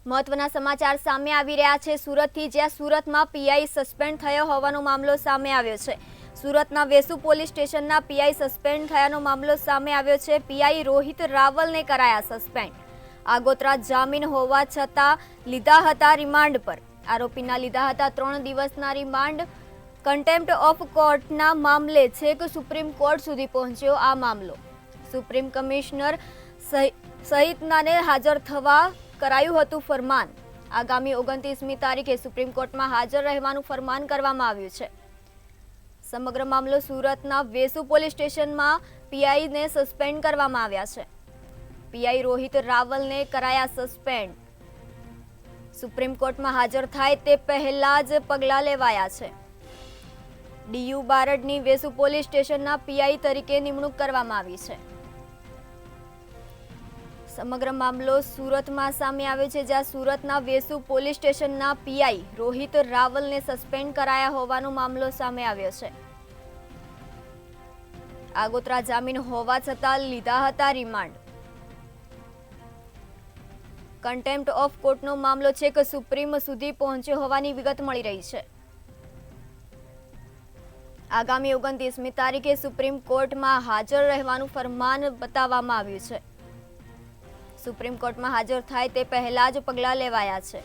મહત્વના સમાચાર સામે આવી રહ્યા છે સુરતથી, જ્યાં સુરતમાં પીઆઈ સસ્પેન્ડ થયો હોવાનો મામલો સામે આવ્યો છે। સુરતના વેસુ પોલીસ સ્ટેશનના પીઆઈ સસ્પેન્ડ થયાનો મામલો સામે આવ્યો છે। પીઆઈ રોહિત રાવલને કરાયા સસ્પેન્ડ। આગોતરા જામીન હોવા છતાં લીધા હતા રિમાન્ડ પર। આરોપીના લીધા હતા 3 દિવસના રિમાન્ડ। કન્ટેમ્પ્ટ ઓફ કોર્ટના મામલે છેક સુપ્રીમ કોર્ટ સુધી પહોંચ્યો આ મામલો। સુપ્રીમ કમિશનર સહિતનાને હાજર થવા કરાયું હતું ફરમાન। આગામી 29મી તારીખે સુપ્રીમ કોર્ટમાં હાજર રહેવાનું ફરમાન કરવામાં આવ્યું છે। સમગ્ર મામલો સુરતના વેસુ પોલીસ સ્ટેશનમાં પીઆઈને સસ્પેન્ડ કરવામાં આવ્યા છે। પીઆઈ રોહિત રાવલને કરાયા સસ્પેન્ડ। સુપ્રીમ કોર્ટમાં હાજર થાય તે પહેલા જ પગલાં લેવાયા છે। ડીયુ બારડની વેસુ પોલીસ સ્ટેશનના પીઆઈ તરીકે નિમણૂક કરવામાં આવી છે। સમગ્ર મામલો સુરતમાં સામે આવ્યો છે, જ્યાં સુરતના વેસુ પોલીસ સ્ટેશનના પીઆઈ રોહિત રાવલને સસ્પેન્ડ કરાયા હોવાનો મામલો સામે આવ્યો છે। આગોતરા જામીન હોવા છતાં લીધા હતા રિમાન્ડ। કન્ટેમ્પ્ટ ઓફ કોર્ટનો મામલો છે કે સુપ્રીમ સુધી પહોંચ્યો હોવાની વિગત મળી રહી છે। આગામી 29મી તારીખે સુપ્રીમ કોર્ટમાં હાજર રહેવાનું ફરમાન બતાવવામાં આવ્યું છે। સુપ્રીમ કોર્ટમાં હાજર થાય તે પહેલા જ પગલાં લેવાયા છે।